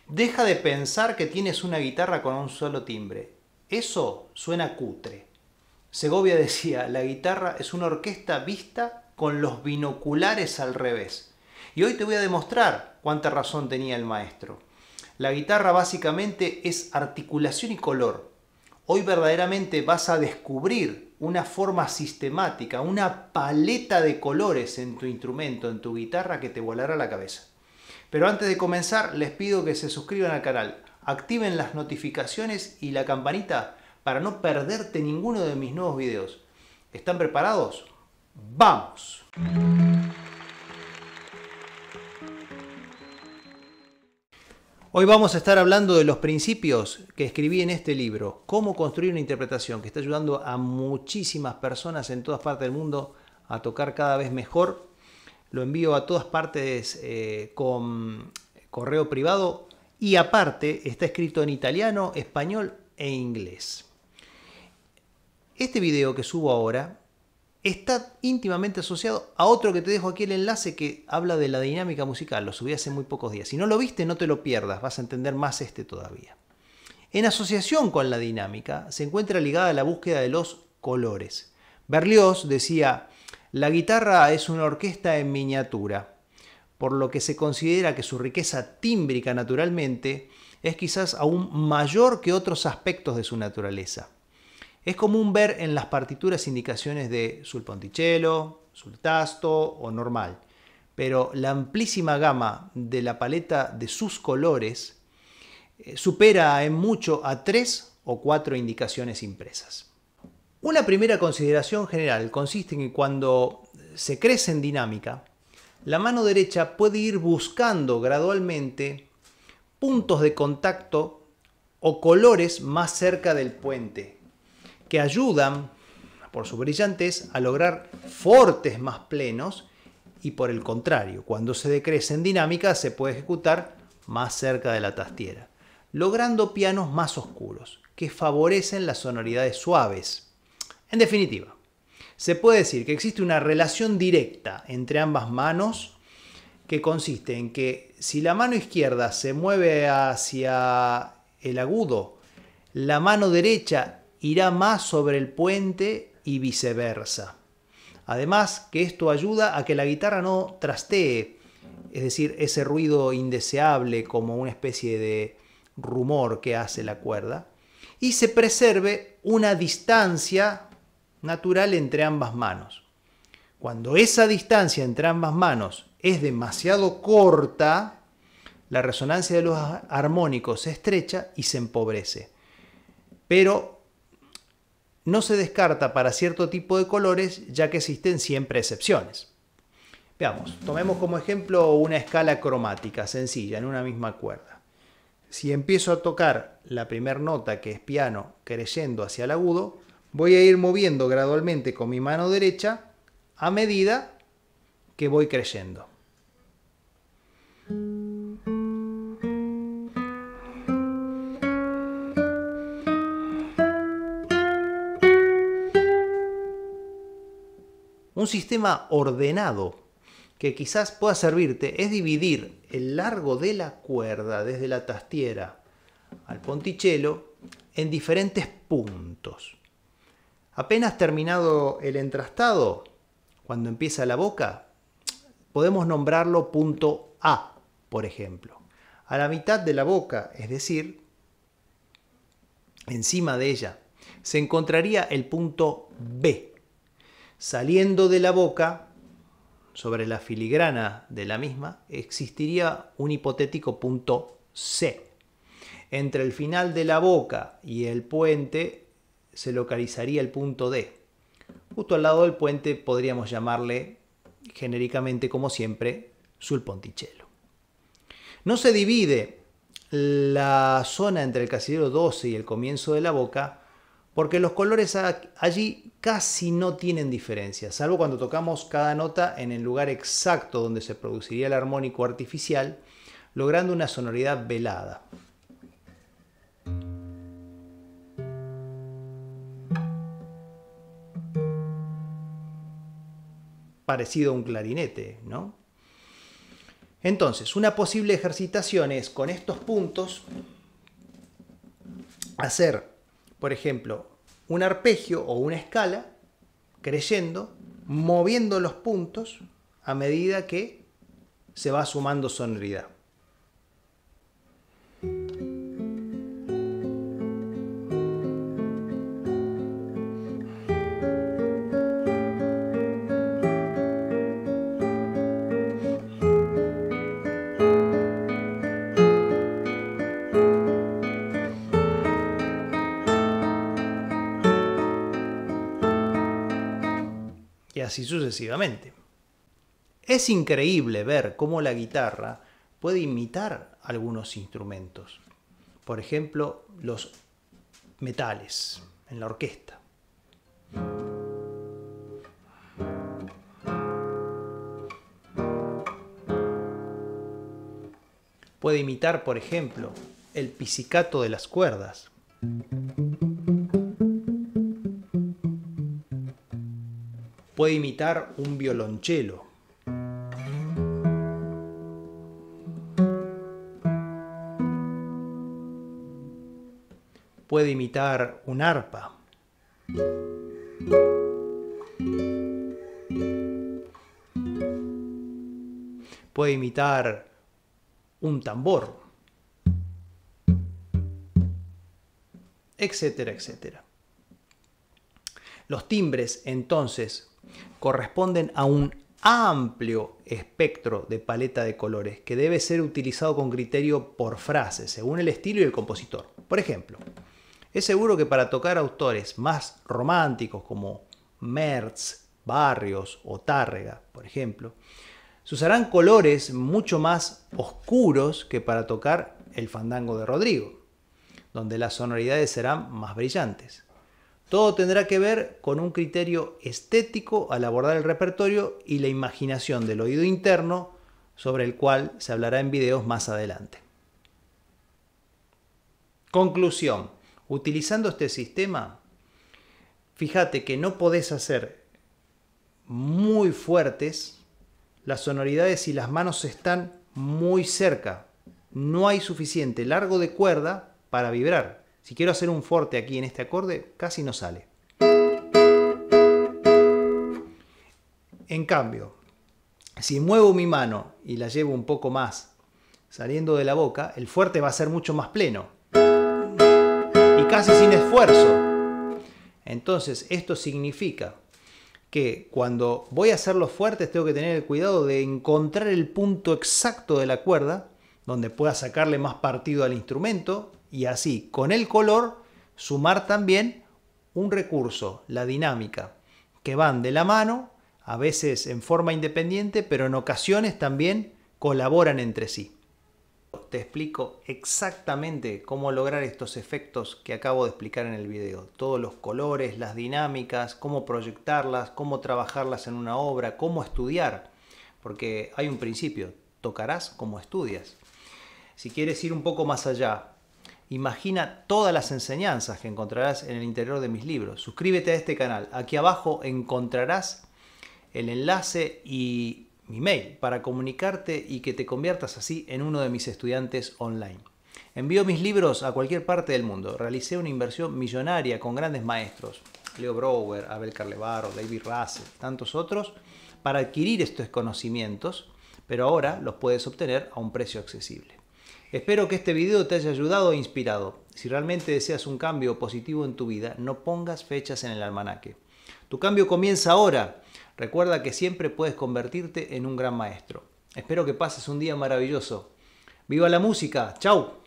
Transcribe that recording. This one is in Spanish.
Deja de pensar que tienes una guitarra con un solo timbre. Eso suena cutre. Segovia decía, la guitarra es una orquesta vista con los binoculares al revés. Y hoy te voy a demostrar cuánta razón tenía el maestro. La guitarra básicamente es articulación y color. Hoy verdaderamente vas a descubrir una forma sistemática, una paleta de colores en tu instrumento, en tu guitarra, que te volará la cabeza. Pero antes de comenzar, les pido que se suscriban al canal, activen las notificaciones y la campanita para no perderte ninguno de mis nuevos videos. ¿Están preparados? ¡Vamos! Hoy vamos a estar hablando de los principios que escribí en este libro, Cómo construir una interpretación, que está ayudando a muchísimas personas en todas partes del mundo a tocar cada vez mejor. Lo envío a todas partes con correo privado y aparte está escrito en italiano, español e inglés. Este video que subo ahora está íntimamente asociado a otro que te dejo aquí el enlace que habla de la dinámica musical. Lo subí hace muy pocos días. Si no lo viste, no te lo pierdas. Vas a entender más este todavía. En asociación con la dinámica se encuentra ligada la búsqueda de los colores. Berlioz decía, la guitarra es una orquesta en miniatura, por lo que se considera que su riqueza tímbrica naturalmente es quizás aún mayor que otros aspectos de su naturaleza. Es común ver en las partituras indicaciones de sul ponticello, sul tasto o normal, pero la amplísima gama de la paleta de sus colores supera en mucho a 3 o 4 indicaciones impresas. Una primera consideración general consiste en que cuando se crece en dinámica, la mano derecha puede ir buscando gradualmente puntos de contacto o colores más cerca del puente, que ayudan, por su brillantez, a lograr fortes más plenos y por el contrario, cuando se decrece en dinámica se puede ejecutar más cerca de la tastiera, logrando pianos más oscuros, que favorecen las sonoridades suaves. En definitiva, se puede decir que existe una relación directa entre ambas manos que consiste en que si la mano izquierda se mueve hacia el agudo, la mano derecha irá más sobre el puente y viceversa. Además que esto ayuda a que la guitarra no trastee, es decir, ese ruido indeseable como una especie de rumor que hace la cuerda, y se preserve una distancia natural entre ambas manos. Cuando esa distancia entre ambas manos es demasiado corta, la resonancia de los armónicos se estrecha y se empobrece. Pero no se descarta para cierto tipo de colores, ya que existen siempre excepciones. Veamos, tomemos como ejemplo una escala cromática sencilla en una misma cuerda. Si empiezo a tocar la primera nota, que es piano, creyendo hacia el agudo, voy a ir moviendo gradualmente con mi mano derecha a medida que voy creyendo. Un sistema ordenado que quizás pueda servirte es dividir el largo de la cuerda desde la tastiera al ponticello en diferentes puntos. Apenas terminado el entrastado, cuando empieza la boca, podemos nombrarlo punto A, por ejemplo. A la mitad de la boca, es decir, encima de ella, se encontraría el punto B. Saliendo de la boca, sobre la filigrana de la misma, existiría un hipotético punto C. Entre el final de la boca y el puente se localizaría el punto D. Justo al lado del puente podríamos llamarle genéricamente, como siempre, sul ponticello. No se divide la zona entre el casillero 12 y el comienzo de la boca porque los colores allí casi no tienen diferencia, salvo cuando tocamos cada nota en el lugar exacto donde se produciría el armónico artificial, logrando una sonoridad velada. Parecido a un clarinete, ¿no? Entonces, una posible ejercitación es con estos puntos hacer, por ejemplo, un arpegio o una escala, creyendo, moviendo los puntos a medida que se va sumando sonoridad. Y así sucesivamente. Es increíble ver cómo la guitarra puede imitar algunos instrumentos. Por ejemplo, los metales en la orquesta. Puede imitar, por ejemplo, el pizzicato de las cuerdas. Puede imitar un violonchelo. Puede imitar un arpa. Puede imitar un tambor, etcétera, etcétera. Los timbres, entonces, corresponden a un amplio espectro de paleta de colores que debe ser utilizado con criterio por frase, según el estilo y el compositor. Por ejemplo, es seguro que para tocar autores más románticos como Merz, Barrios o Tárrega, por ejemplo, se usarán colores mucho más oscuros que para tocar el fandango de Rodrigo, donde las sonoridades serán más brillantes. Todo tendrá que ver con un criterio estético al abordar el repertorio y la imaginación del oído interno, sobre el cual se hablará en videos más adelante. Conclusión. Utilizando este sistema, fíjate que no podés hacer muy fuertes las sonoridades si las manos están muy cerca. No hay suficiente largo de cuerda para vibrar. Si quiero hacer un forte aquí en este acorde, casi no sale. En cambio, si muevo mi mano y la llevo un poco más saliendo de la boca, el fuerte va a ser mucho más pleno. Y casi sin esfuerzo. Entonces, esto significa que cuando voy a hacer los fuertes tengo que tener el cuidado de encontrar el punto exacto de la cuerda donde pueda sacarle más partido al instrumento y así, con el color, sumar también un recurso, la dinámica, que van de la mano, a veces en forma independiente, pero en ocasiones también colaboran entre sí. Te explico exactamente cómo lograr estos efectos que acabo de explicar en el video. Todos los colores, las dinámicas, cómo proyectarlas, cómo trabajarlas en una obra, cómo estudiar. Porque hay un principio, tocarás como estudias. Si quieres ir un poco más allá, imagina todas las enseñanzas que encontrarás en el interior de mis libros. Suscríbete a este canal. Aquí abajo encontrarás el enlace y mi mail para comunicarte y que te conviertas así en uno de mis estudiantes online. Envío mis libros a cualquier parte del mundo. Realicé una inversión millonaria con grandes maestros, Leo Brouwer, Abel Carlevaro, David Russell, tantos otros, para adquirir estos conocimientos, pero ahora los puedes obtener a un precio accesible. Espero que este video te haya ayudado e inspirado. Si realmente deseas un cambio positivo en tu vida, no pongas fechas en el almanaque. Tu cambio comienza ahora. Recuerda que siempre puedes convertirte en un gran maestro. Espero que pases un día maravilloso. ¡Viva la música! ¡Chao!